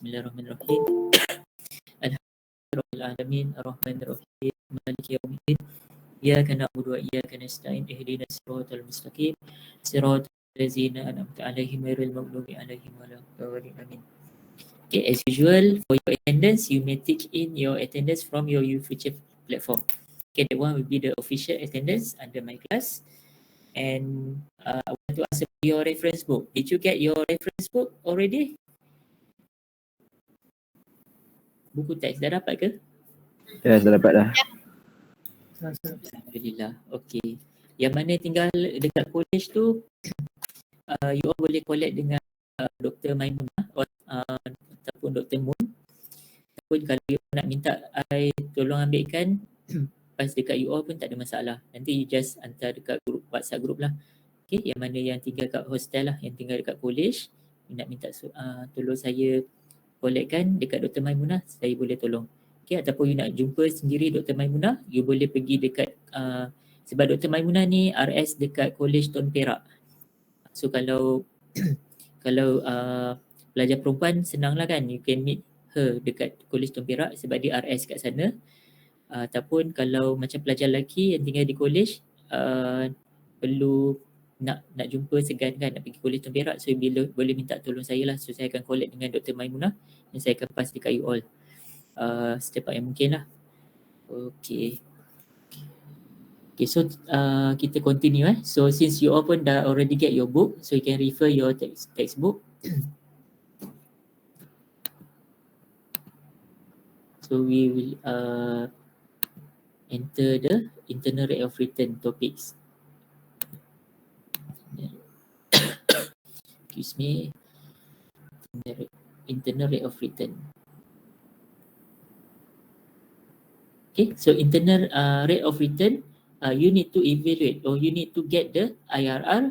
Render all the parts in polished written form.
Bismillahirrahmanirrahim. Alhamdulillahirabbil alamin arrahmanir rahim maliki yaumiddin iyyaka na'budu wa iyyaka nasta'in ihdinas siratal mustaqim siratal ladzina an'amta 'alaihim ghairil maghdubi 'alaihim waladdallin amin. Okay, as usual for your attendance you may take in your attendance from your YouFuture platform. Okay, that one will be the official attendance under my class. And I want to ask about your reference book. Did you get your reference book already? Buku teks dah dapat ke? Ya, dah dapat dah. Alhamdulillah. Okay. Yang mana tinggal dekat college tu, you all boleh collect dengan Dr. Maimunah ataupun Dr. Moon. Ataupun kalau you nak minta I tolong ambilkan pas dekat you all pun tak ada masalah. Nanti you just hantar dekat group WhatsApp group lah. Okay, yang mana yang tinggal kat hostel lah, yang tinggal dekat college, you nak minta tolong saya collectkan dekat Dr. Maimunah, saya boleh tolong. Okay, ataupun you nak jumpa sendiri Dr. Maimunah, you boleh pergi dekat sebab Dr. Maimunah ni RS dekat College Tun Perak. So kalau kalau pelajar perempuan senang lah kan, you can meet her dekat College Tun Perak sebab dia RS kat sana. Ataupun kalau macam pelajar lelaki yang tinggal di college, perlu nak jumpa segan kan, nak pergi College Tun Perak, so bila boleh minta tolong saya lah. So saya akan collect dengan Dr. Maimunah dan saya akan pass dekat you all secepat yang mungkin lah. Okay. Okay, so kita continue So since you all pun dah already get your book, so you can refer your textbook. So we will enter the internal rate of return topics. Excuse me. Internal rate of return. Okay, so internal rate of return, you need to evaluate or you need to get the IRR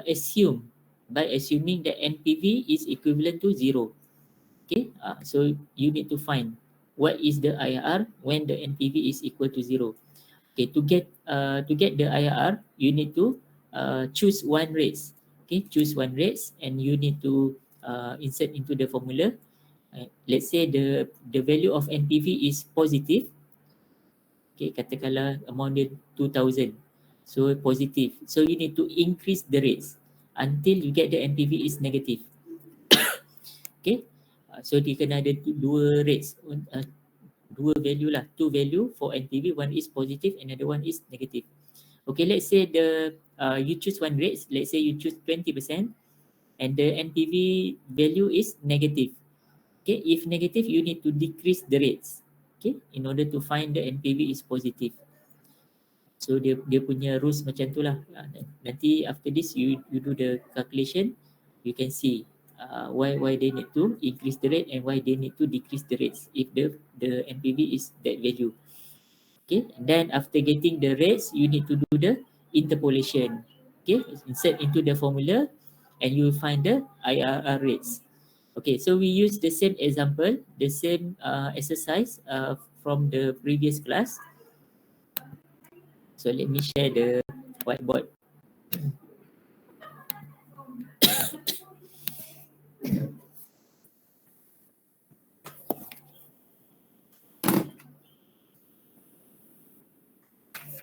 assumed by assuming that NPV is equivalent to 0. Okay, so you need to find what is the IRR when the NPV is equal to 0. Okay, to get the IRR, you need to choose one rates. Okay, choose one rates and you need to insert into the formula. Let's say the value of NPV is positive. Okay, katakanlah amount dia 2,000. So positive. So you need to increase the rates until you get the NPV is negative. Okay, so dia kena ada dua rates, dua value lah, two value for NPV, one is positive, another one is negative. Okay, let's say you choose one rate, let's say you choose 20% and the NPV value is negative. Okay, if negative, you need to decrease the rates. Okay, in order to find the NPV is positive. So dia punya rules macam tu lah. Nanti after this you do the calculation, you can see why they need to increase the rate and why they need to decrease the rates if the NPV is that value. Okay, and then after getting the rates, you need to do the interpolation. Okay, insert into the formula and you will find the IRR rates. Okay, so we use the same example, the same exercise from the previous class. So let me share the whiteboard.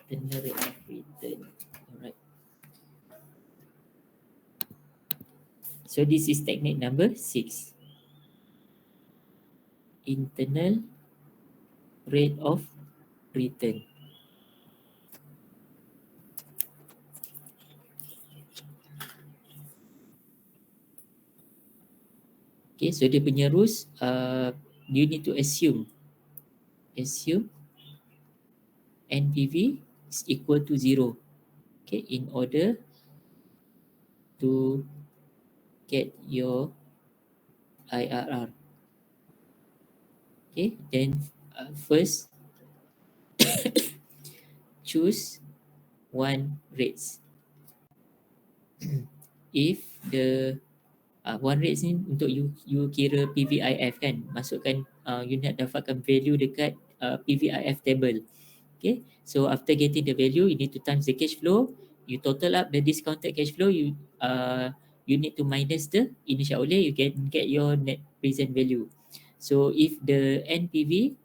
Internal rate of return. Alright. So this is technique number 6. Internal rate of return. Okay, so dia punya rules, you need to assume NPV is equal to 0. Okay, in order to get your IRR. Okay, then first choose one rates. If the one rates ni untuk you kira PVIF kan, masukkan you nak dapatkan value dekat PVIF table. Okay, so after getting the value, you need to times the cash flow, you total up the discounted cash flow, you you need to minus the initial outlay, you can get your net present value. So if the NPV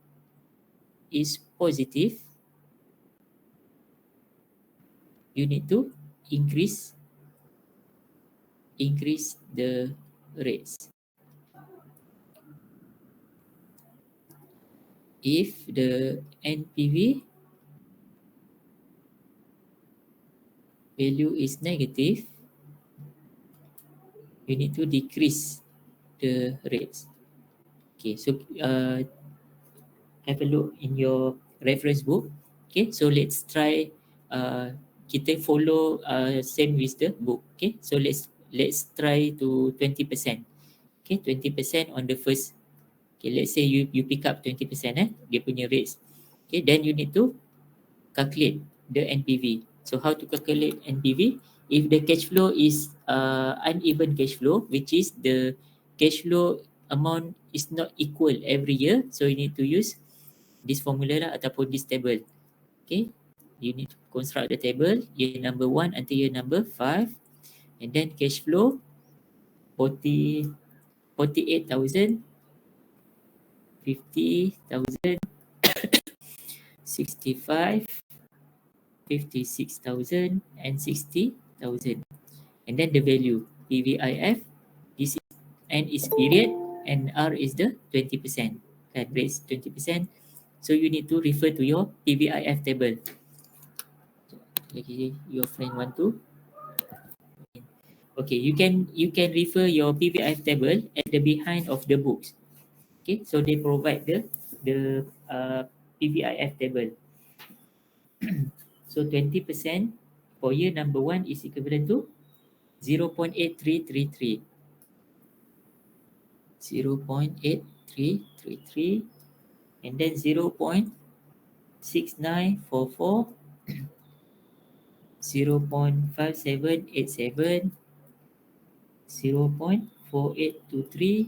is positive, you need to increase the rates. If the NPV value is negative, you need to decrease the rates. Okay, so have a look in your reference book. Okay, so let's try kita follow same with the book. Okay, so let's try to 20%. Okay, 20% on the first. Okay, let's say you pick up 20% dia punya rates. Okay, then you need to calculate the NPV. So how to calculate NPV? If the cash flow is uneven cash flow, which is the cash flow amount is not equal every year, so you need to use this formula lah ataupun this table. Okay, you need to construct the table year number 1 until year number 5, and then cash flow 48,000, 50,000, 65, 56,000 and 60,000. And then the value PVIF, this is N is period and R is the 20%. Kan, rates 20%. So you need to refer to your PVIF table. Lagi your friend want to. Okay, you can refer your PVIF table at the behind of the books. Okay, so they provide the PVIF table. So 20% for year number 1 is equivalent to 0.8333. 0.8333, and then 0.6944, 0.5787, 0.4823,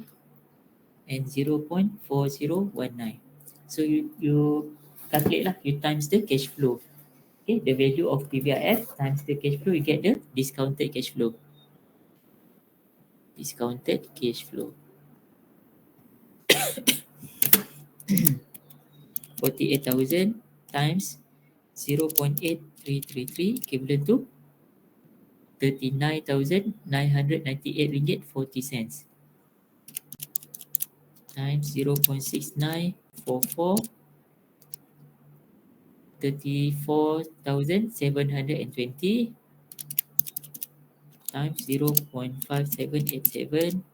and 0.4019. So you calculate lah, you times the cash flow. Okay, the value of PVIF times the cash flow, you get the discounted cash flow. Discounted cash flow. 48,000 times 0.8333 equivalent to 39,998 ringgit 40 cents times 0.6944, 34,720 times 0.5787,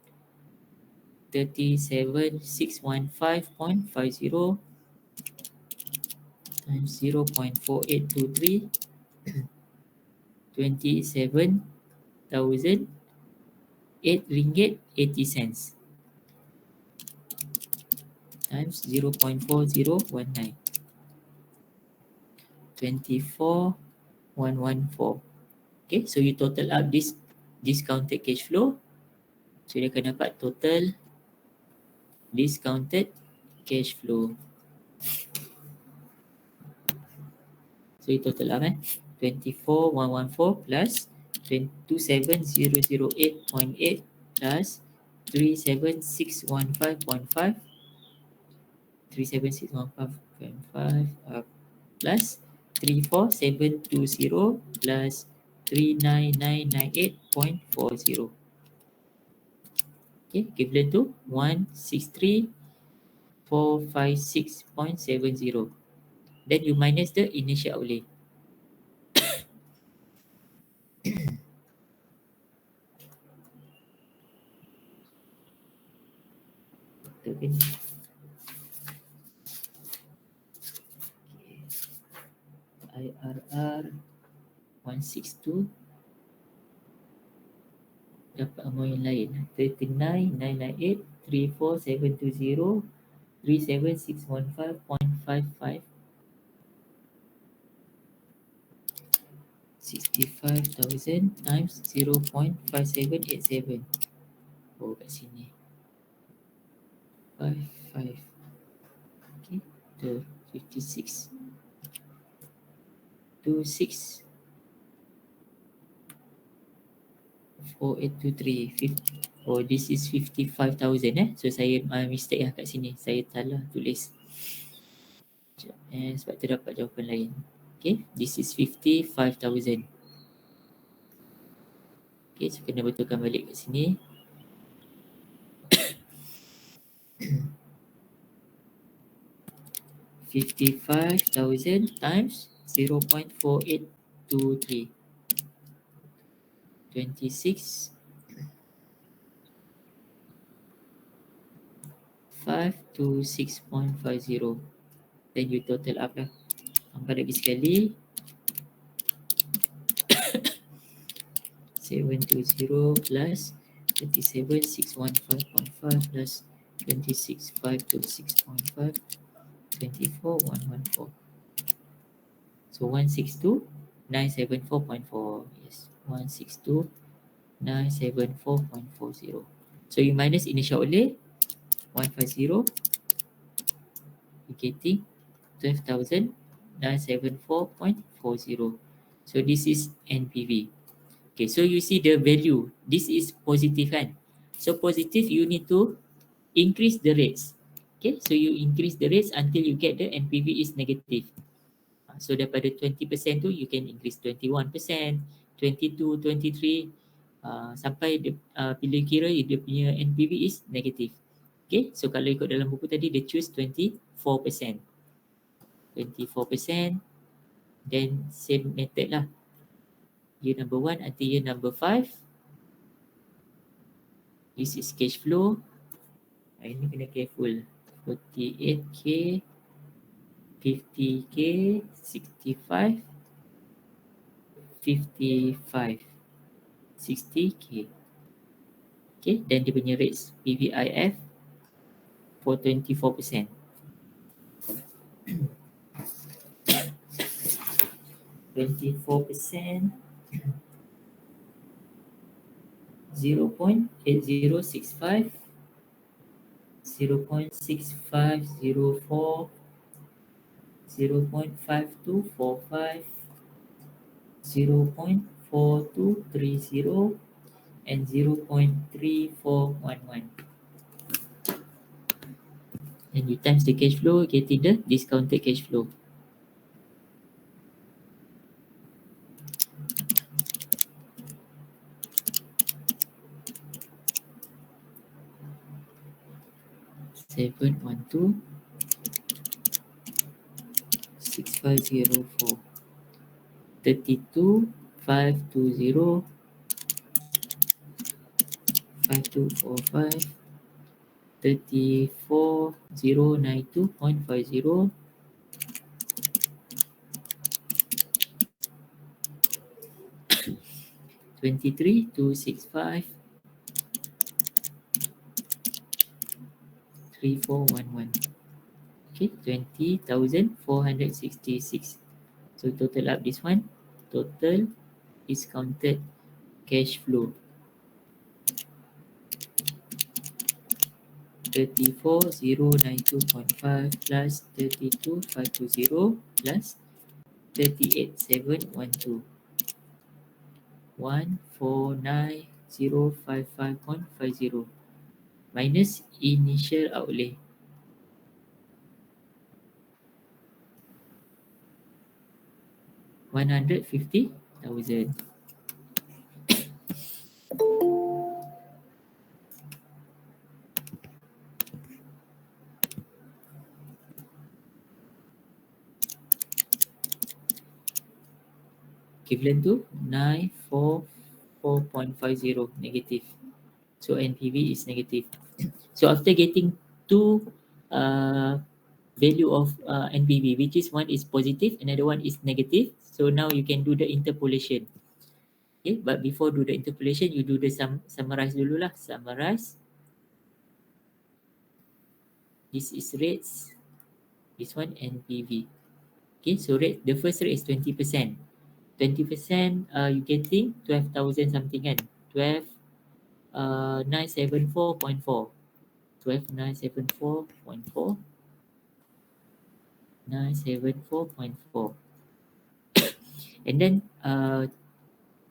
37,615.50 times 0.4823, 27,008 ringgit 80 cents times 0.4019, 24,114. Okay, so you total up this discounted cash flow. So dia akan dapat total discounted cash flow. So you total up 24,114 plus 27,008.8 plus 37,615.5, 37,615.5 plus 34,720 plus 39,998.40. Okay, equivalent to 163,456.70. Then you minus the initial outlay. IRR 162, dapat amount yang lain 39,998, 34,720, 37,615.55, 65,000 times 0.5787. Oh, kat sini 55. Okay, the 56 26 4823. Oh, this is 55,000 So saya mistake lah kat sini. Saya salah tulis. Sebab terdapat jawapan lain. Okay, this is 55,000. Okay, so kena betulkan balik kat sini. $55,000 times 0.4823. 26 526.50. Then you total up lah. Tambah lagi sekali. 720 plus 37,615.5 plus 26,526.5, 24,114. So 162,974.4. Yes, 162,974.40. So you minus initial outlay 150, you getting 12,974.40. So this is NPV. Okay, so you see the value. This is positive kan? So positive, you need to increase the rates. Okay, so you increase the rates until you get the NPV is negative. So daripada 20% tu, you can increase 21%, 22, 23, sampai bila kira dia punya NPV is negative. Okay, so kalau ikut dalam buku tadi, dia choose 24%. 24%, then same method lah. Year number 1 until year number 5. This is cash flow. Ini kena careful. 48K, 50K, 65, 55, 60K. Okay, then dia punya rates PVIF for 24%. 24%, 0.8065, 0.6504, 0.5245, 0.4230, and 0.3411. And you times the cash flow, getting the discounted cash flow. Seven one two 6504 32 520 5245 34092.50 23 265 3411. Okay, 20,466. So total up this one, total discounted cash flow 34,092.5 plus 32,520 plus 38,712, 149,055.50 minus initial outlay 150,000. Equivalent to 944.50 negative. So NPV is negative. So after getting two value of NPV, which is one is positive, another one is negative. So now you can do the interpolation. Okay, but before do the interpolation, you do the summarize dulu lah. Summarize. This is rates. This one NPV. Okay, so rate, the first rate is 20%. 20%, you getting 12,000 something kan? 12,974.4. 12,974.4. 974.4. And then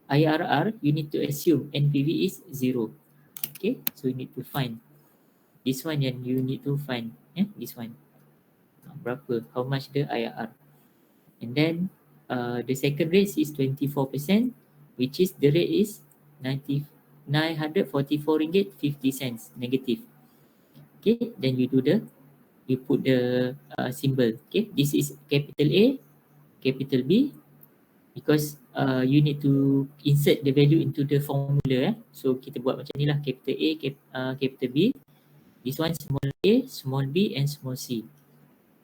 IRR, you need to assume NPV is 0. Okay, so you need to find this one yang you need to find. This one. Berapa? How much the IRR? And then the second rate is 24%, which is the rate is 944 ringgit 50 cents negative. Okay, then you put the symbol. Okay, this is capital A, capital B, because you need to insert the value into the formula. So kita buat macam ni lah, capital A, capital B. This one small a, small b and small c.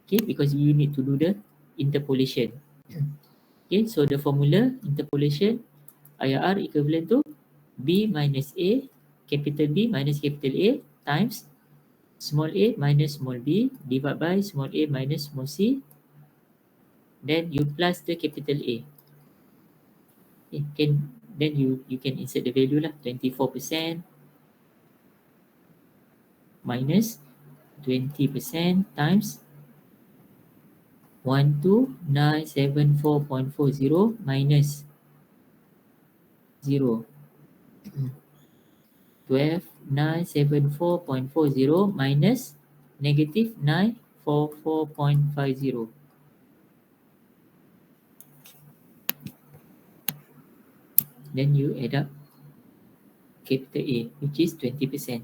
Okay, because you need to do the interpolation. Okay, so the formula interpolation IRR equivalent to B minus A, capital B minus capital A times small a minus small b divided by small a minus small c. Then you plus the capital A. Okay, then you can insert the value lah, 24% minus 20% times 12974.40 minus 0. 12974.40 minus negative 944.50. Then you add up capital A, which is 20%.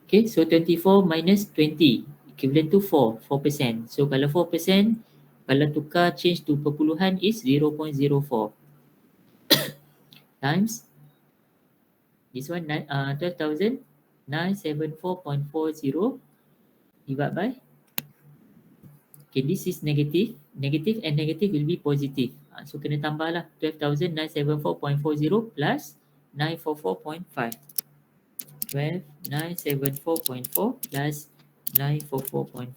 Okay, so 24 minus 20 equivalent to 4%. So kalau 4%, kalau tukar change to perpuluhan is 0.04 times this one 12,974.40 divided by, okay, this is negative and negative will be positive. So kena tambah lah, 12,974.40 plus 944.5. 12,974.4 plus 944.5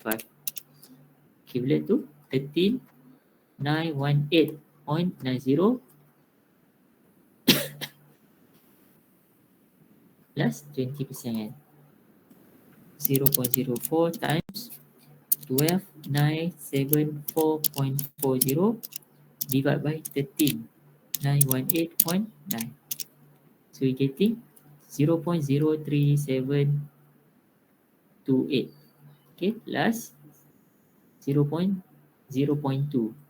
equivalent to 13,918.90 plus 20%. 0.04 times 12,974.40 divided by 13,918.9. So we're getting 0.03728. Okay, plus 0.2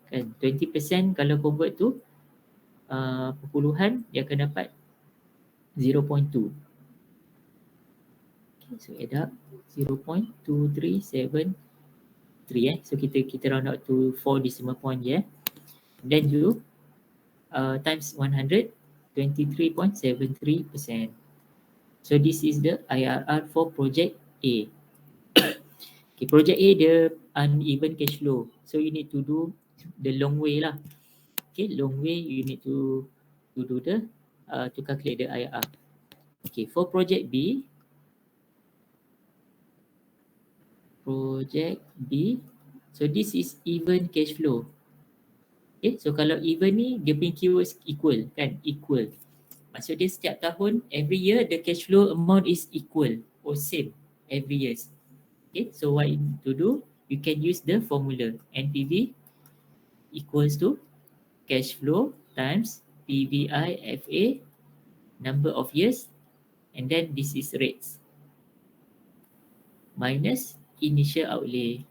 kan, 20% kalau convert tu perpuluhan, dia akan dapat 0.2. Okay, so add up 0.2373 so kita round out to 4 decimal point je. Then you times 100, 23.73%. So this is the IRR for project A. Okay, project A dia uneven cash flow, so you need to do the long way lah. Okay, long way you need to do the to calculate the IRR. Okay, for project B, so this is even cash flow. Okay, so kalau even ni dia punya keywords equal kan, equal. Maksud dia setiap tahun, every year the cash flow amount is equal or same every year. Okay, so what you need to do, you can use the formula NPV equals to cash flow times PVI-FA, number of years, and then this is rates, minus initial outlay.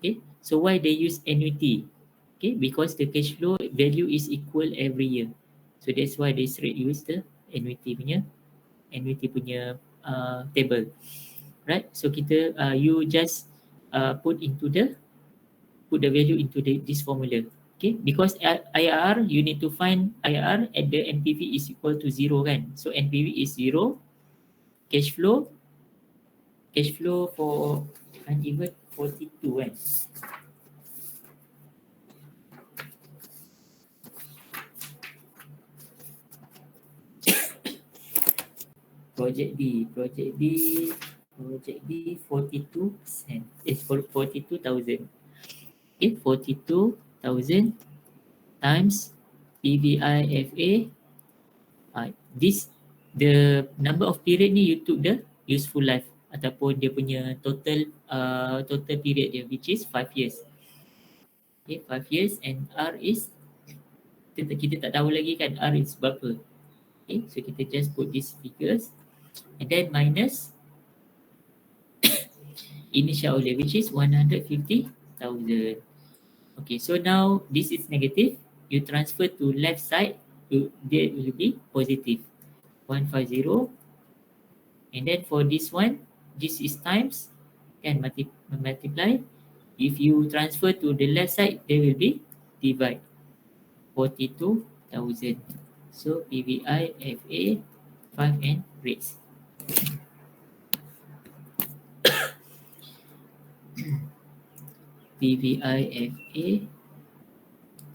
Okay, so why they use annuity? Okay, because the cash flow value is equal every year. So that's why they straight use the annuity punya table. Right, so kita you just put the value into this formula. Okay, because IRR, you need to find IRR at the NPV is equal to 0 kan. So NPV is 0, cash flow for uneven 42 kan. Project B 42%. It's for 42,000. Okay, 42,000 times PVI-FA. This the number of period ni you took the useful life ataupun dia punya total period dia, which is 5 years. Okay, 5 years, and R is, kita tak tahu lagi kan R is berapa. Okay, so kita just put these figures and then minus initial outlay, which is 150,000. Okay, so now this is negative. You transfer to left side, there will be positive 150. And then for this one, this is times, can multiply. If you transfer to the left side, there will be divide 42,000. So PVI FA 5 and rates. PVI FA,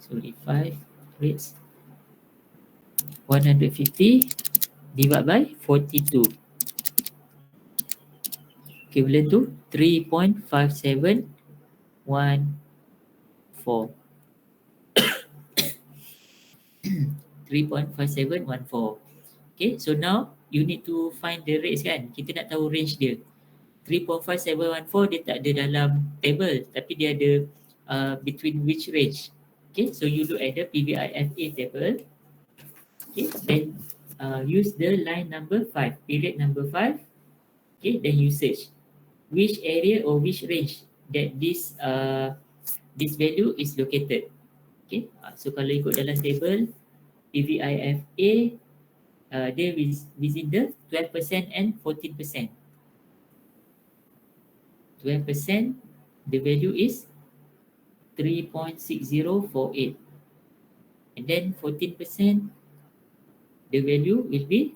sorry, 5 rates 150 divided by 42, equivalent to 3.5714. 3.5714. Okay, so now you need to find the rates kan. Kita nak tahu range dia. 3.5714 dia tak ada dalam table, tapi dia ada between which range. Okay, so you look at the PVIFA table. Okay, then use the line number 5, period number 5. Okay, then you search which area or which range that this value is located. Okay, so kalau ikut dalam table PVIFA, dia within the 12% and 14%. 12%, the value is 3.6048. And then 14%, the value will be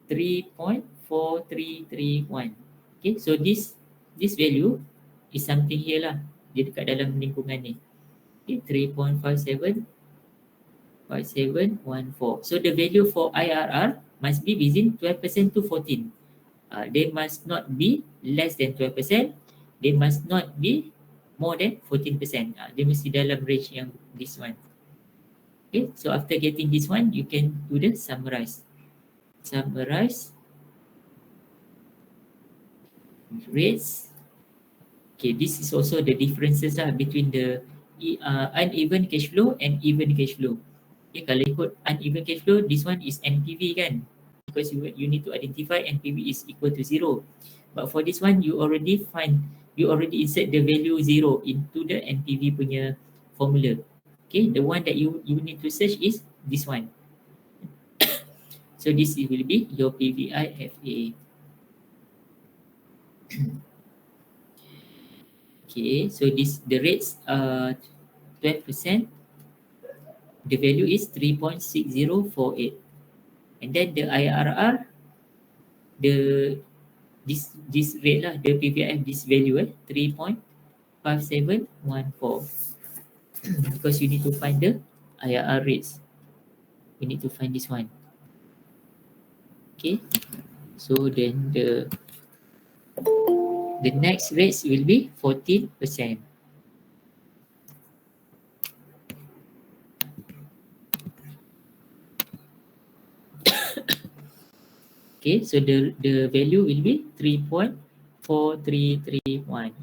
3.4331. Okay, so this value is something here lah. Dia dekat dalam lingkungan ni. Okay, 3.5714. So the value for IRR must be within 12% to 14. They must not be less than 12%. They must not be more than 14%. Dia mesti dalam range yang this one. Okay, so after getting this one, you can do the summarize. Summarize rates. Okay, this is also the differences lah between the uneven cash flow and even cash flow. Okay, kalau ikut uneven cash flow, this one is NPV kan? Because you need to identify NPV is equal to 0. But for this one, you already insert the value 0 into the NPV punya formula. Okay, the one that you need to search is this one. So this will be your PVIFA. Okay, so the rates 12%. The value is 3.6048. And then the IRR, this rate lah, the PVIF, this value 3.5714. Because you need to find the IRR rates. You need to find this one. Okay, so then the next rates will be 14%. Okay, so the value will be 3.4331.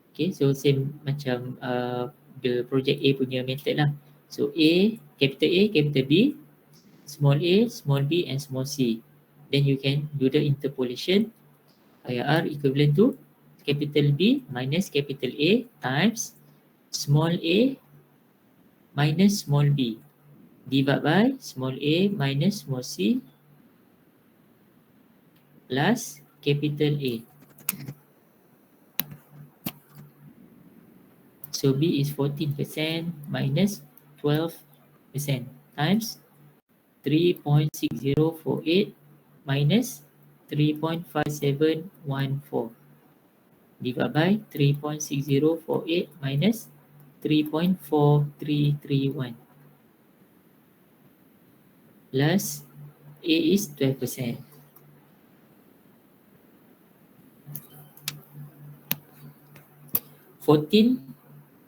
Okay, so same macam the project A punya method lah. So capital A, capital B, small a, small b and small c. Then you can do the interpolation. IRR equivalent to capital B minus capital A times small a minus small b divided by small a minus small c plus capital A. So B is 14% minus 12% times 3.6048 minus 3.5714 divided by 3.6048 minus 3.4331 plus A is 12%.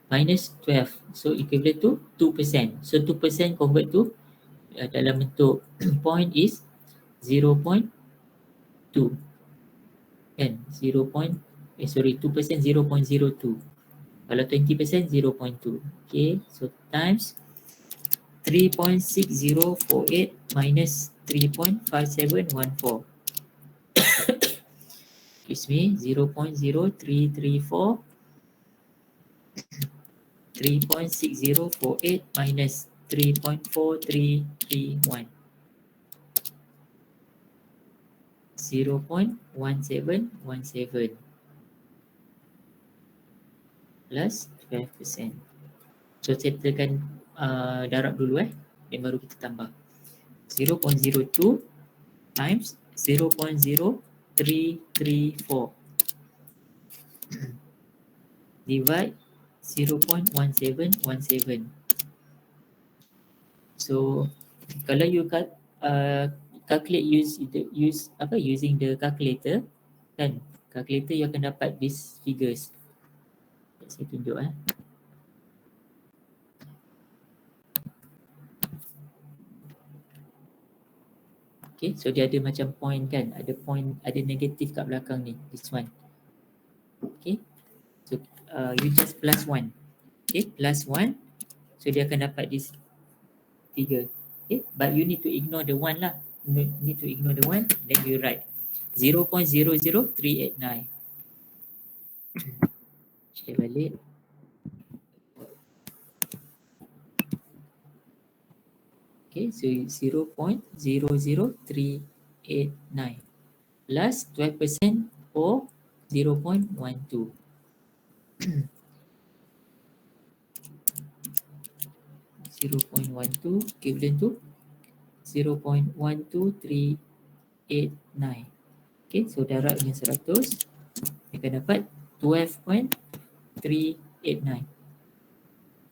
Minus 12, so equivalent to 2%. So 2% convert to dalam bentuk point is 0.2 kan, 2% 0.02. Kalau 20%, 0.2. Okay, so times 3.6048 minus 3.5714. Gives me 0.0334. 3.6048 minus 3.4331. 0.1717 plus 12%. So settlekan darab dulu dan baru kita tambah. 0.02 times 0.0334 divide 0.1717. So kalau you calculate using the calculator, kan, calculator you akan dapat these figures. Saya tunjuk Okay, so dia ada macam point kan, ada point, ada negatif kat belakang ni, this one. Okay, so you just plus 1. Okay, plus 1, so dia akan dapat this figure. Okay, but you need to ignore the 1 lah. You need to ignore the 1, then you write 0.00389. Cek balik. Okay, so 0.00389 plus 12% or 0.12. 0.12 equivalent to 0.12389. Okay, so darab dengan 100, kita akan dapat 12.389.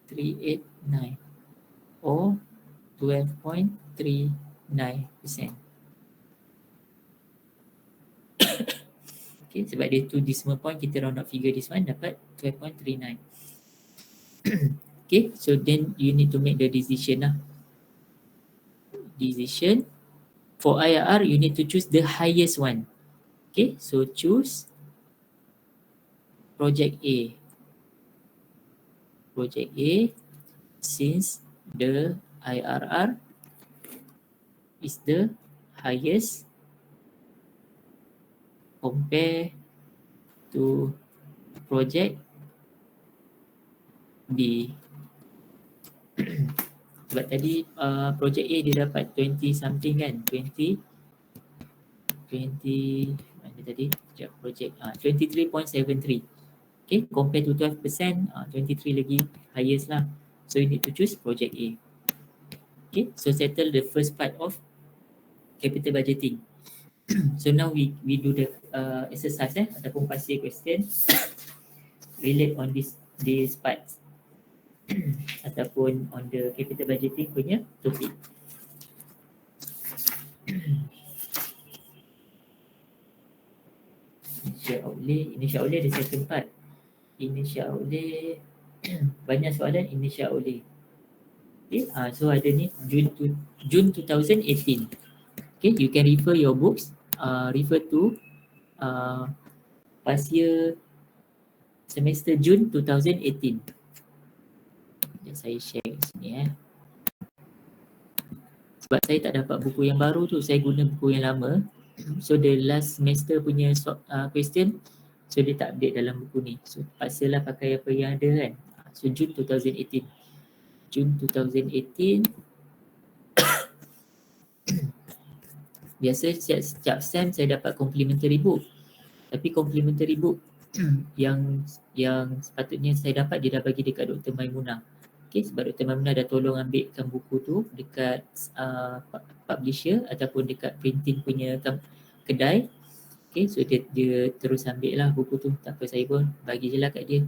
389 or 12.39%. Okay, sebab dia tu decimal point, kita round up figure this one, dapat 12.39. Okay, so then you need to make the decision lah. Decision. For IRR, you need to choose the highest one. Okay, so choose project A. Project A, since the IRR is the highest compare to project B. Sebab tadi project A dia dapat 20 something kan, 20 mana tadi, sekejap, project 23.73. Okay, compare to 12%, 23 lagi highest lah. So you need to choose project A. Okay, so settle the first part of capital budgeting. So now we do the exercise ataupun pasir question relate on this part ataupun on the capital budgeting punya topik. Initial outlay ada second part. Initial outlay banyak soalan initial outlay. Okay, so ada ni June 2018. Okay, you can refer your books, refer to past year semester June 2018. Saya share kat sini sebab saya tak dapat buku yang baru tu, saya guna buku yang lama. So the last semester punya question, so dia tak update dalam buku ni. So paksalah pakai apa yang ada kan. So June 2018. June 2018. Biasa setiap sem saya dapat complimentary book. Tapi complimentary book yang sepatutnya saya dapat, dia dah bagi dekat Dr. Maimunah. Okay, sebab Dr. Maimunah dah tolong ambilkan buku tu dekat publisher ataupun dekat printing punya kedai. Okay, so dia terus ambil lah buku tu. Tak apa, saya pun bagi je lah kat dia.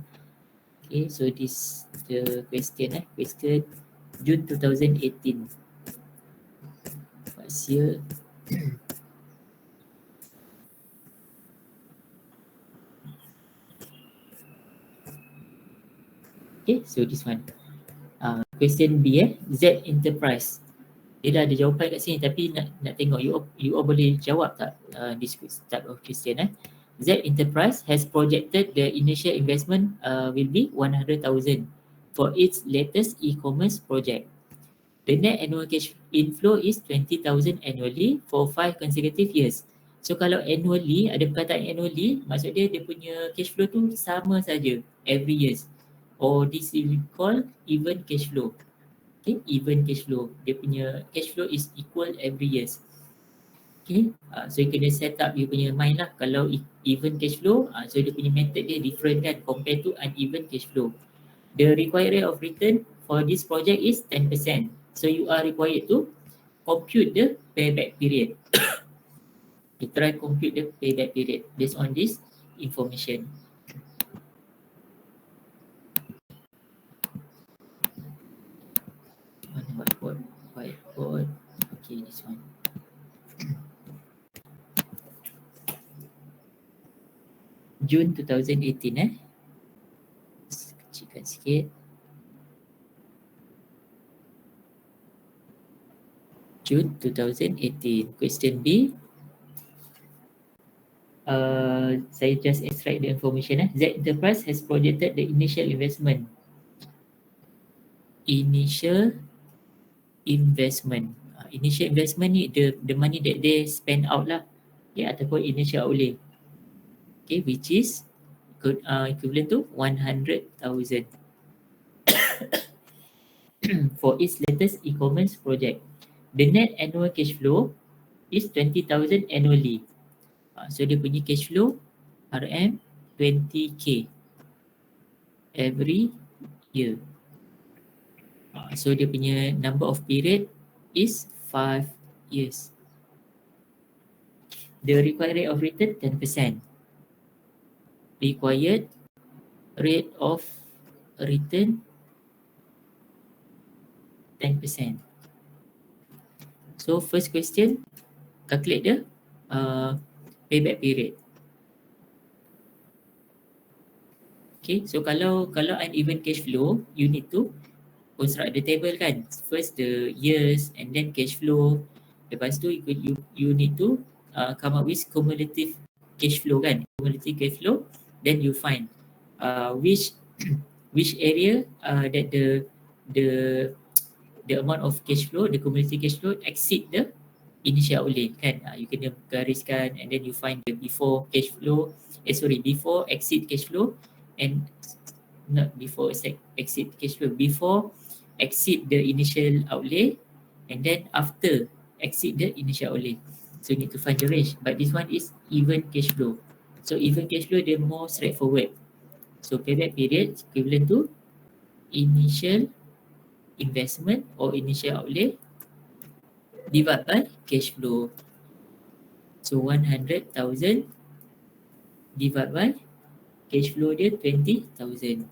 Okay, so this the question question June 2018. Past year. Okay, so this one. Question B Z Enterprise. Dia dah ada jawapan kat sini, tapi nak tengok you all boleh jawab tak this type of question Z Enterprise has projected the initial investment will be 100,000 for its latest e-commerce project. The net annual cash inflow is 20,000 annually for 5 consecutive years. So kalau annually, ada perkataan annually, maksud dia punya cash flow tu sama saja every years. Or this we call even cash flow. Okay, even cash flow. Dia punya cash flow is equal every years. Okay, so you kena set up you punya mind lah. Kalau even cash flow, so dia punya method dia different kan compared to uneven cash flow. The required rate of return for this project is 10%. So you are required to compute the payback period. You try compute the payback period based on this information. Whiteboard. Okay, this one. June 2018 kecilkan sikit. June 2018. Question B. Saya just extract the information. Z Enterprise has projected the initial investment. Initial investment ni the money that they spend out lah, okay, ataupun initial outlay, okay, which is equivalent to 100,000 for its latest e-commerce project. The net annual cash flow is 20,000 annually. So dia punya cash flow RM 20k every year. So dia punya number of period is 5 years. The required rate of return 10%. Required rate of return 10%. So first question, calculate the payback period. Okay, so kalau uneven cash flow, you need to construct the table kan. First the years and then cash flow. Lepas tu you need to come up with cumulative cash flow kan. Cumulative cash flow, then you find which area that the amount of cash flow, the cumulative cash flow exceed the initial outlay kan. You kena gariskan and then you find the before cash flow, before exit cash flow and not before exit cash flow, before exceed the initial outlay and then after exceed the initial outlay. So you need to find the range, but this one is even cash flow. So even cash flow, they're more straightforward. So payback period equivalent to initial investment or initial outlay divided by cash flow. So 100,000 divided by cash flow dia 20,000.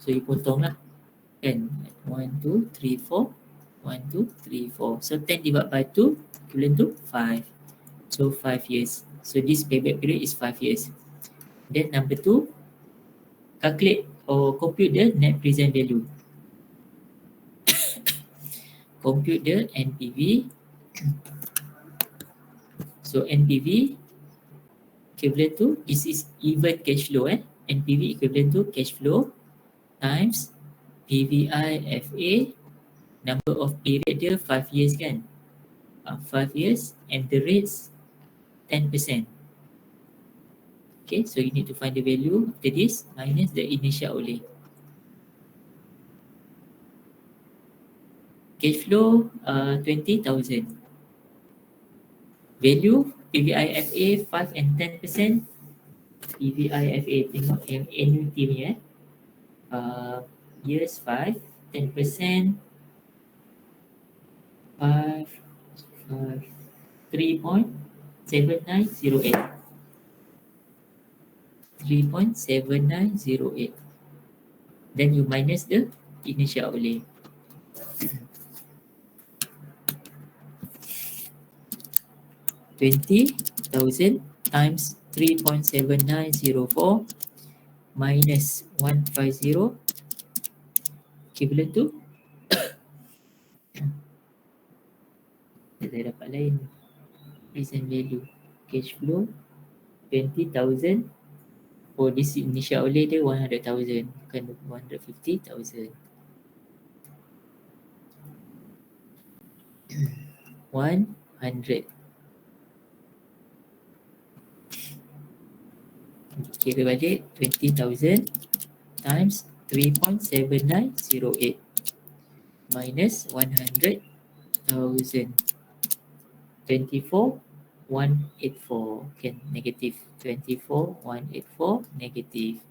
So you potong lah kan, 1, 2, 3, 4, 1, 2, 3, 4. So 10 divided by 2 equivalent to 5. So 5 years. So this payback period is 5 years. Then number 2, calculate or compute the net present value. Compute the NPV. So NPV equivalent to, this is even cash flow NPV equivalent to cash flow times PVI-FA, number of period dia 5 years kan. 5 years and the rates 10%. Okay, so you need to find the value after this minus the initial outlay. Cash flow 20,000. Value PVI-FA 5 and 10%. PVI-FA tengok yang annuity ni years 5, 10%, 5, 3.7908. 3.7908. Then you minus the initial outlay. $20,000 times 3.7904 minus 150 equivalent to saya dapat lain present value. cash flow 20,000. Oh, this initial outlay dia 100,000, bukan 150,000. 100. Kira balik 20,000 times 3.7908 minus 100,000. 24,184 kan, negative. 24,184 negative.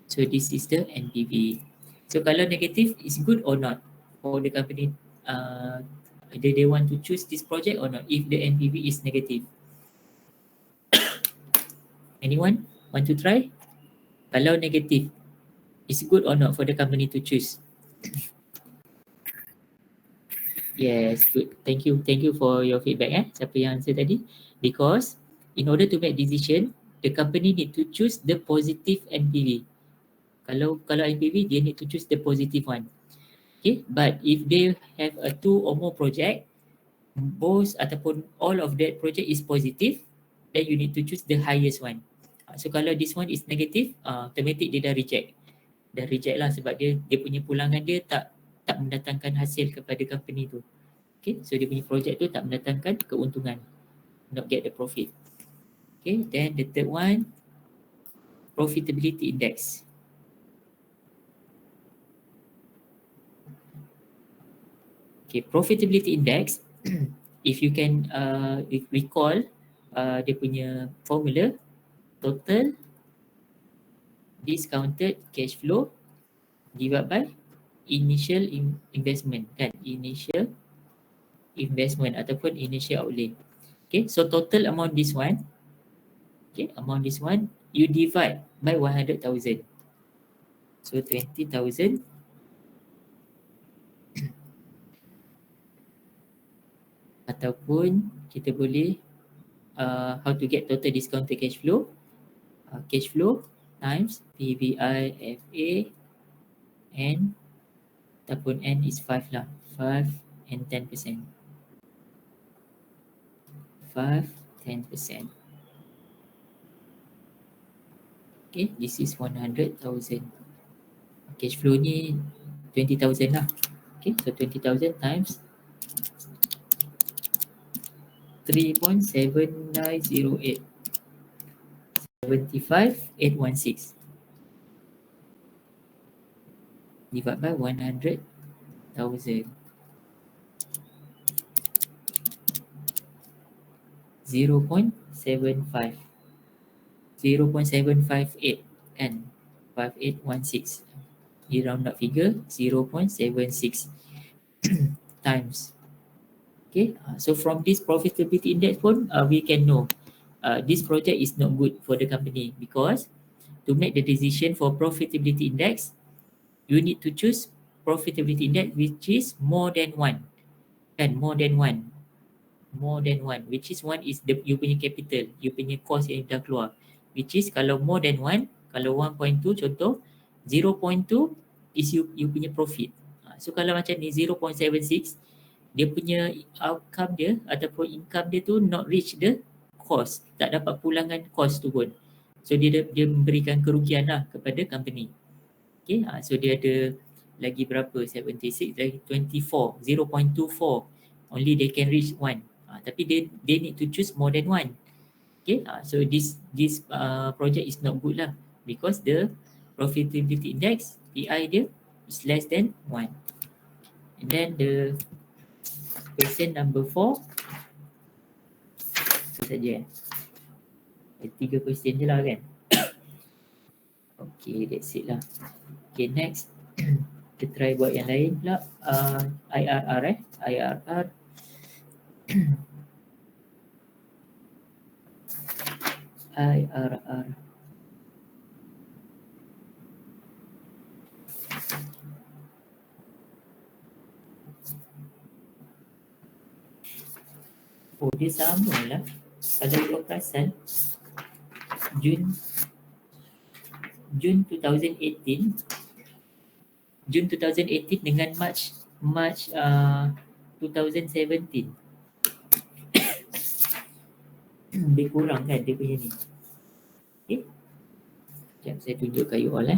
So this is the NPV. So kalau negative is good or not for the company, they want to choose this project or not if the NPV is negative? Anyone want to try? Kalau negative, is good or not for the company to choose? Yes, good. Thank you. Thank you for your feedback. Siapa yang answer tadi? Because in order to make decision, the company need to choose the positive NPV. Kalau NPV, dia need to choose the positive one. Okay, but if they have a 2 or more project, both ataupun all of that project is positive, then you need to choose the highest one. So kalau this one is negative, automatic dia dah reject. Dah reject lah sebab dia punya pulangan dia tak mendatangkan hasil kepada company tu. Okay, so dia punya project tu tak mendatangkan keuntungan, not get the profit. Okay, then the third one, profitability index. Okay, profitability index, if you can recall dia punya formula, total discounted cash flow divided by initial investment kan, initial investment ataupun initial outlay. Okay, so total amount this one, okay, amount this one you divide by 100,000. So 20,000 ataupun kita boleh how to get total discounted cash flow, cash flow times PVI FA and ataupun N is 5 lah, 5 and 10%. 5, 10%. Okay, this is 100,000. Cash flow ni 20,000 lah. Okay, so 20,000 times 3.7908, 75,816 divided by 100,000. 0.75, 0.758 kan, 5816. Di round up figure 0.76 times. Okay, so from this profitability index pun we can know this project is not good for the company, because to make the decision for profitability index, you need to choose profitability index which is more than one, kan, more than one, which is one is you punya capital, you punya cost yang dah keluar, which is kalau more than one, kalau 1.2 contoh, 0.2 is you punya profit. So kalau macam ni 0.76, dia punya outcome dia ataupun income dia tu not reach the cost, tak dapat pulangan cost tu pun. So dia memberikan kerugian lah kepada company. Okay, so dia ada lagi berapa, 76 lagi 24, 0.24 only they can reach one. Tapi they need to choose more than one. Okay, so this project is not good lah, because the profitability index PI dia is less than 1. And then the question number 4, itu saja. 3 question je lah kan. Okay, that's it lah. Okay, next kita try buat yang lain pula. IRR IRR. IRR. Oh, dia sama lah. Kalau ikut perasan, Jun 2018 dengan March 2017. Lebih kurang kan dia punya ni. Okay. Sekejap saya tunjukkan you all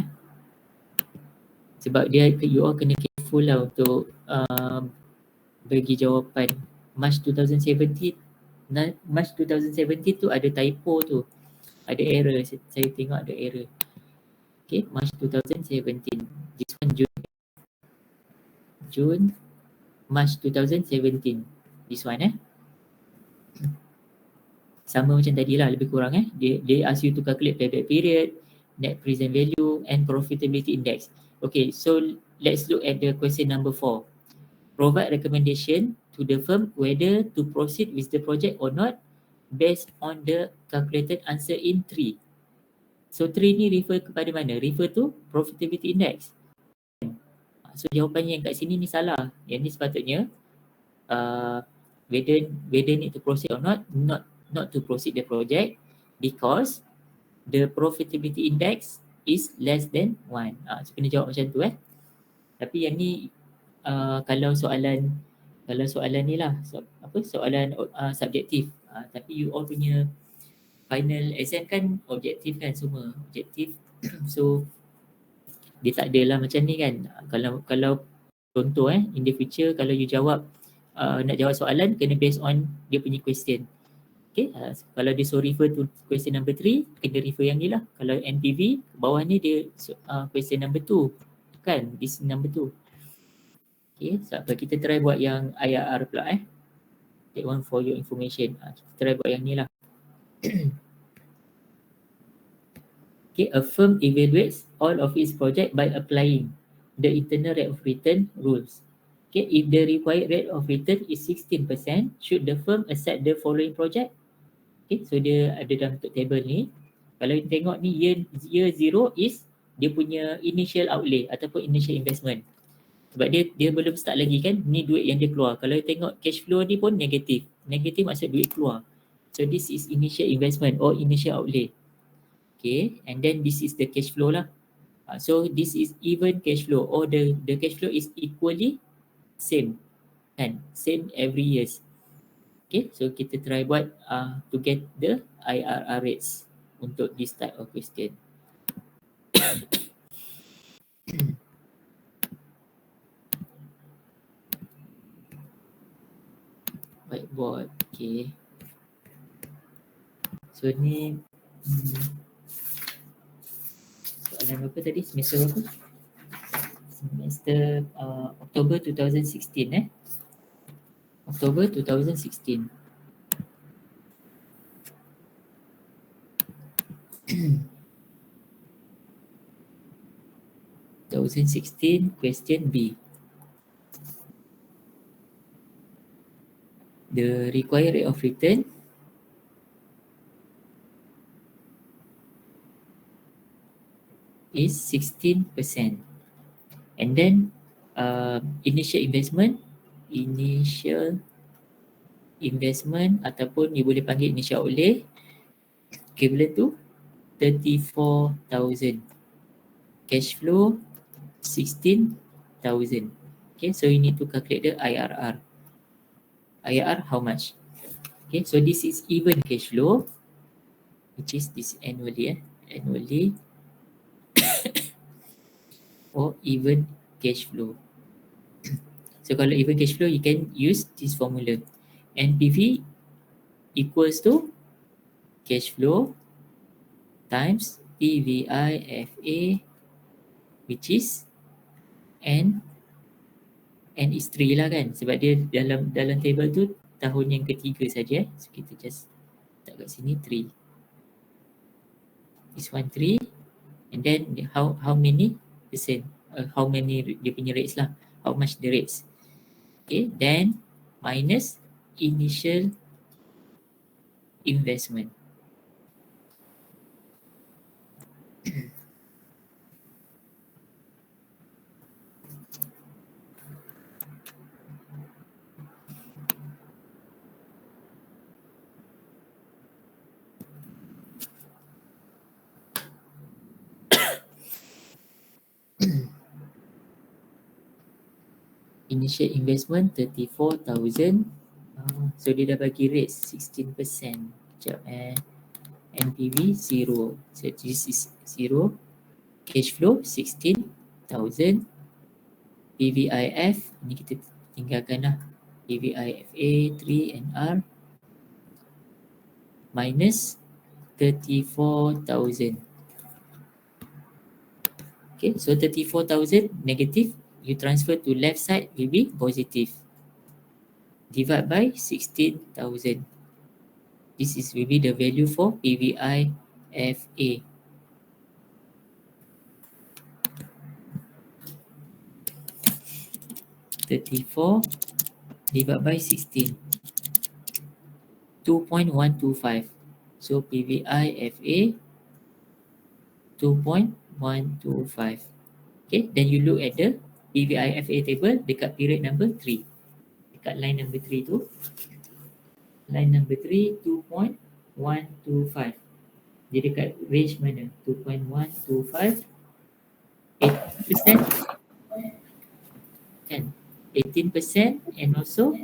sebab dia you all kena careful lah untuk bagi jawapan. March 2017 March 2017 tu ada typo tu, ada error, saya tengok ada error. Okay, March 2017, this one June March 2017, this one sama macam tadi lah, lebih kurang dia ask you to calculate payback period, net present value and profitability index. Okay, so let's look at the question number 4. Provide recommendation to the firm whether to proceed with the project or not based on the calculated answer in 3. So 3 ni refer kepada mana? Refer to profitability index. So jawapannya yang kat sini ni salah. Yang ni sepatutnya whether need to proceed or not to proceed the project because the profitability index is less than 1. So kena jawab macam tu Tapi yang ni kalau soalan ni lah soalan subjektif. Tapi you all punya final exam kan objektif kan, semua objektif. So dia tak adalah macam ni kan. Kalau contoh in the future kalau you jawab nak jawab soalan kena based on dia punya question. Okay, kalau dia so refer to question number 3, kena refer yang ni lah. Kalau NPV, bawah ni dia question number 2 kan, this number 2. Okay, so kita try buat yang IRR pula That one for your information. Kita try buat yang ni lah. Okay, a firm evaluates all of its project by applying the internal rate of return rules. Okay, if the required rate of return is 16%, should the firm accept the following project? Okay, so dia ada dalam table ni. Kalau you tengok ni year 0 is dia punya initial outlay ataupun initial investment. Sebab dia belum start lagi kan, ni duit yang dia keluar. Kalau you tengok cash flow ni pun negatif. Negatif maksud duit keluar. So this is initial investment or initial outlay. Okay, and then this is the cash flow lah. So this is even cash flow or the cash flow is equally same kan, same every years. Okay, so kita try buat to get the IRR rates untuk this type of question. Whiteboard, okay. So ni soalan berapa tadi? Semester berapa? Semester October 2016 October 2016. 2016 question B. The required rate of return is 16%. And then initial investment ataupun you boleh panggil initial outlay equivalent to 34,000. Cash flow 16,000. Okay, so you need to calculate the IRR. IRR how much? Okay, so this is even cash flow, which is this annually or even cash flow. So kalau even cash flow, you can use this formula. NPV equals to cash flow times PVIFA, which is N is 3 lah kan, sebab dia dalam table tu tahun yang ketiga saja. So kita just letak kat sini 3. This one 3, and then how many percent, how many dia punya rates lah, how much the rates. Okay, then minus initial investment. Initial investment 34,000. So dia dah bagi rate 16%. Sekejap NPV 0. So this is 0. Cash flow 16,000. PVIF, ini kita tinggalkan lah. PVIFA 3 and R minus 34,000. Okay, so 34,000 negative, you transfer to left side will be positive. Divide by 16,000. This is will be the value for PVIFA. $34 divided by 16. 2.125. So PVIFA 2.125. Okay, then you look at the PVIFA table dekat period number 3. Dekat line number 3 tu. Line number 3, 2.125. Dia dekat range mana? 2.125, 8%, kan? 18%, and also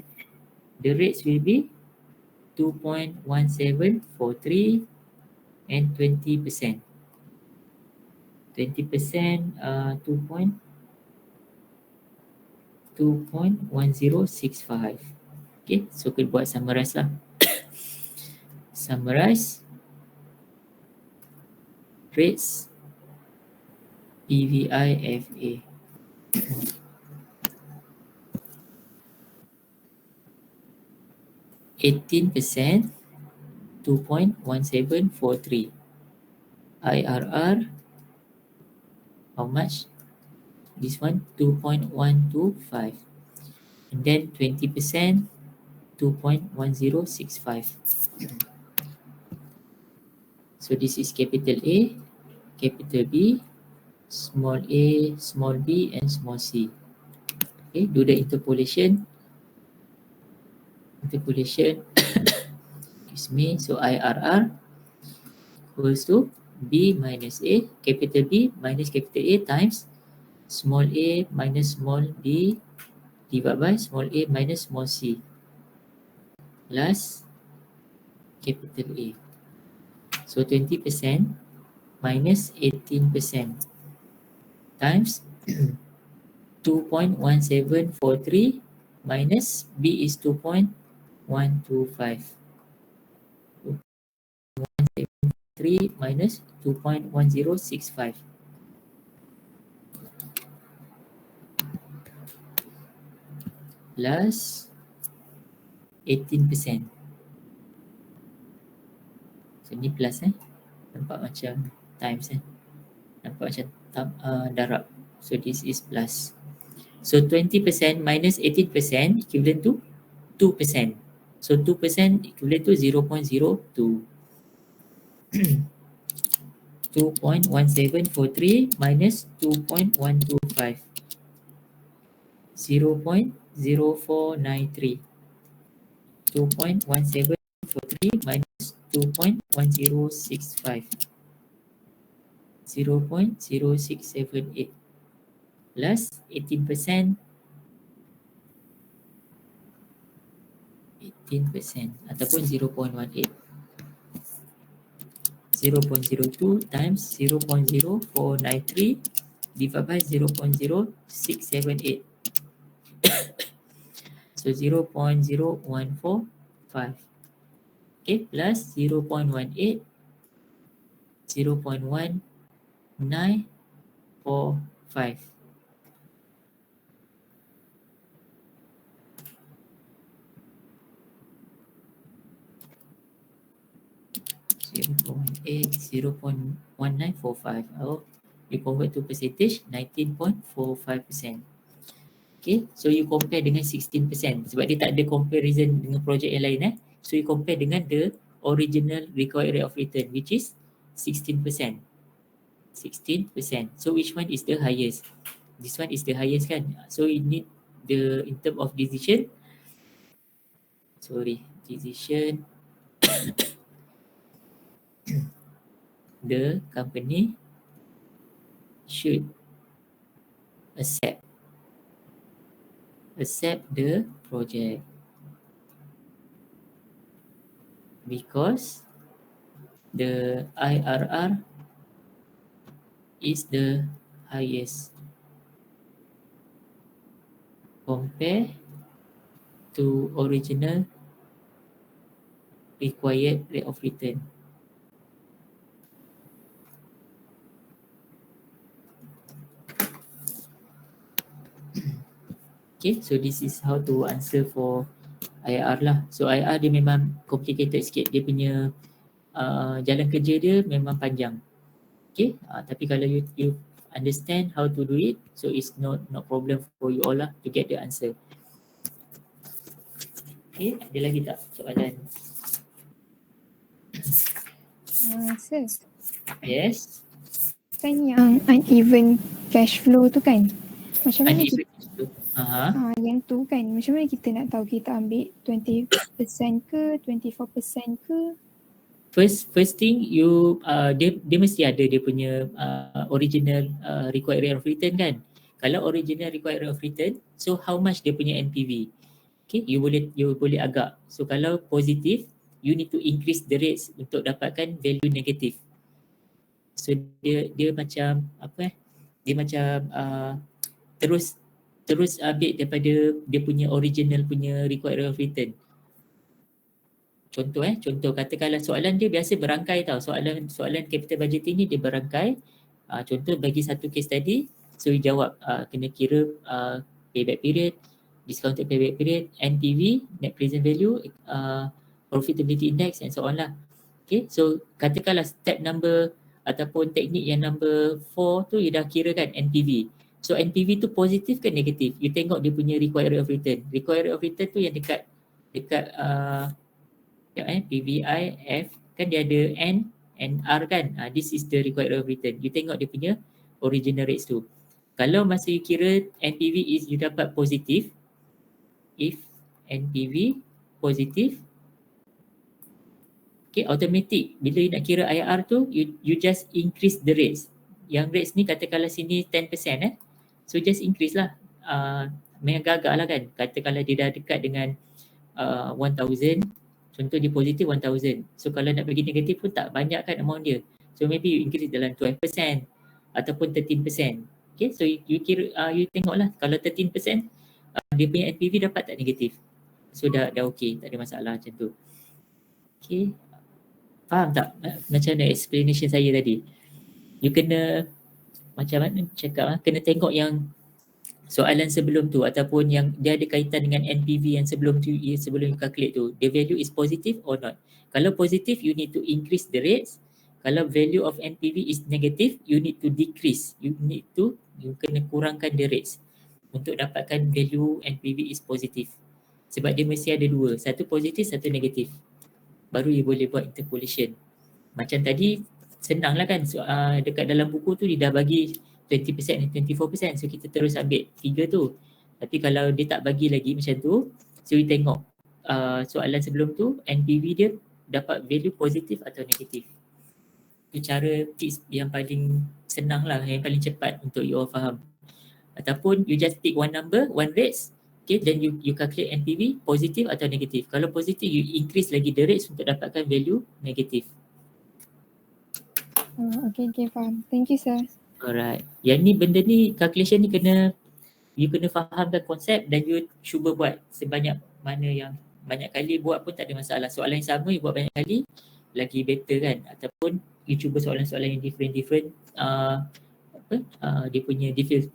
the rates will be 2.1743 and 20%. 20%, 2.1065. Okay, so kita buat summarize lah. Summarize rates PVIFA. %, 2.1743. IRR, how much? This one, 2.125. And then 20%, 2.1065. So this is capital A, capital B, small a, small b, and small c. Okay, do the interpolation. Excuse me. So IRR equals to B minus A, capital B minus capital A times small a minus small b divided by small a minus small c plus capital A. So 20% minus 18% times 2.1743 minus B is 2.125. 2.173 minus 2.1065. Plus 18%. So ni plus nampak macam times nampak macam darab. So this is plus. So 20% minus 18% equivalent to 2%. So 2% equivalent to 0.02. 2.1743 minus 2.125. 0.0493. 2.1743 minus 2.1065. 0.0678 plus 18%. 18% ataupun 0.18. 0.02 times 0.0493 divided by 0.0678. So 0.0145. Okay, plus 0.18, 0.1945. .8, 0.1945. Oh, you convert to percentage, 19.45%. Okay, so you compare dengan 16%. Sebab dia tak ada comparison dengan projek yang lain So you compare dengan the original required rate of return, which is 16%. 16%. So which one is the highest? This one is the highest kan? So you need the, in term of decision, the company should accept the project because the IRR is the highest compare to original required rate of return. Okay, so this is how to answer for IRR lah. So IRR dia memang complicated sikit. Dia punya jalan kerja dia memang panjang. Okay, tapi kalau you understand how to do it, so it's not problem for you all lah to get the answer. Okay, ada lagi tak soalan? Sir, Yes. kan yang uneven cash flow tu kan, macam mana kita, yang tu kan, macam mana kita nak tahu kita ambil 20% ke 24% ke? First thing you dia mesti ada dia punya original required rate of return kan. Kalau original required rate of return, so how much dia punya NPV? Okay, you boleh agak. So kalau positif, you need to increase the rates untuk dapatkan value negatif. So dia macam apa dia macam terus ambil daripada dia punya original punya required rate of return. Contoh katakanlah soalan dia biasa berangkai tau. Soalan capital budgeting ni dia berangkai. Contoh bagi satu case study, so you jawab kena kira payback period, discounted payback period, NPV, net present value, profitability index and so on lah. Okay, so katakanlah step number ataupun teknik yang number 4 tu you dah kira kan NPV. So NPV tu positif ke negatif? You tengok dia punya required rate of return. Required rate of return tu yang dekat PVI, F kan dia ada N and R kan. This is the required rate of return. You tengok dia punya original rates tu. Kalau masa you kira NPV is you dapat positif, if NPV positif, okay, automatic bila you nak kira IRR tu, you just increase the rates. Yang rates ni katakanlah sini 10%, so just increase lah. Agak-agak lah kan. Katakanlah dia dah dekat dengan 1,000, contoh dia positif 1,000. So kalau nak bagi negatif pun tak banyak kan amount dia. So maybe you increase dalam 12% ataupun 13%. Okay, so you kira, you tengok lah kalau 13%, dia punya NPV dapat tak negatif. So dah okay, tak ada masalah macam tu. Okay, faham tak macam mana explanation saya tadi? You kena macam mana cakap, kena tengok yang soalan sebelum tu ataupun yang dia ada kaitan dengan NPV yang sebelum tu, sebelum you calculate tu, the value is positive or not. Kalau positif, you need to increase the rates. Kalau value of NPV is negative, you need to decrease. You kena kurangkan the rates untuk dapatkan value NPV is positif. Sebab dia mesti ada dua, satu positif, satu negatif. Baru you boleh buat interpolation. Macam tadi senang lah kan, dekat dalam buku tu dia dah bagi 20% dan 24%, so kita terus ambil figure tu. Tapi kalau dia tak bagi lagi macam tu, so you tengok soalan sebelum tu NPV dia dapat value positif atau negatif. Itu cara tips yang paling senang lah, yang paling cepat untuk you all faham. Ataupun you just pick one number, one rates, okay, then you calculate NPV positif atau negatif. Kalau positif, you increase lagi the rates untuk dapatkan value negatif. Okay, faham. Thank you, sir. Alright. Yang ni, benda ni, calculation ni you kena fahamkan konsep dan you cuba buat sebanyak mana yang banyak kali buat pun tak ada masalah. Soalan yang sama you buat banyak kali lagi better kan. Ataupun you cuba soalan-soalan yang different dia punya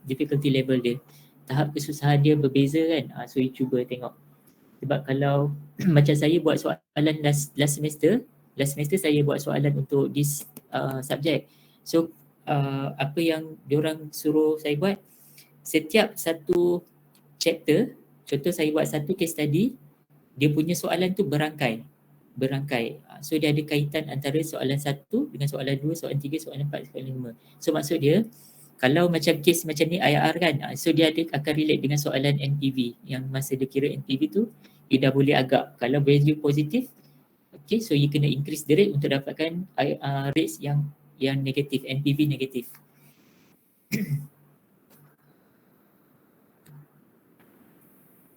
difficulty level dia. Tahap kesusahan dia berbeza kan. So you cuba tengok. Sebab kalau macam saya buat soalan last semester saya buat soalan untuk this subject. So apa yang diorang suruh saya buat, setiap satu chapter, contoh saya buat satu case study, dia punya soalan tu berangkai. So dia ada kaitan antara soalan 1 dengan soalan 2, soalan 3, soalan 4, soalan 5. So maksud dia, kalau macam case macam ni IRR kan, so dia akan relate dengan soalan NPV. Yang masa dia kira NPV tu, you dah boleh agak. Kalau value positif, okay, so you kena increase the rate untuk dapatkan rates yang negatif, NPV negatif.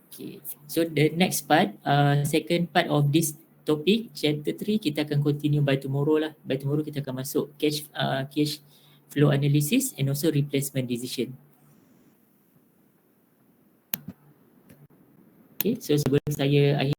Okay, so the next part, second part of this topik chapter 3 kita akan continue by tomorrow lah. By tomorrow kita akan masuk cash flow analysis and also replacement decision. Okay, so sebelum saya akhir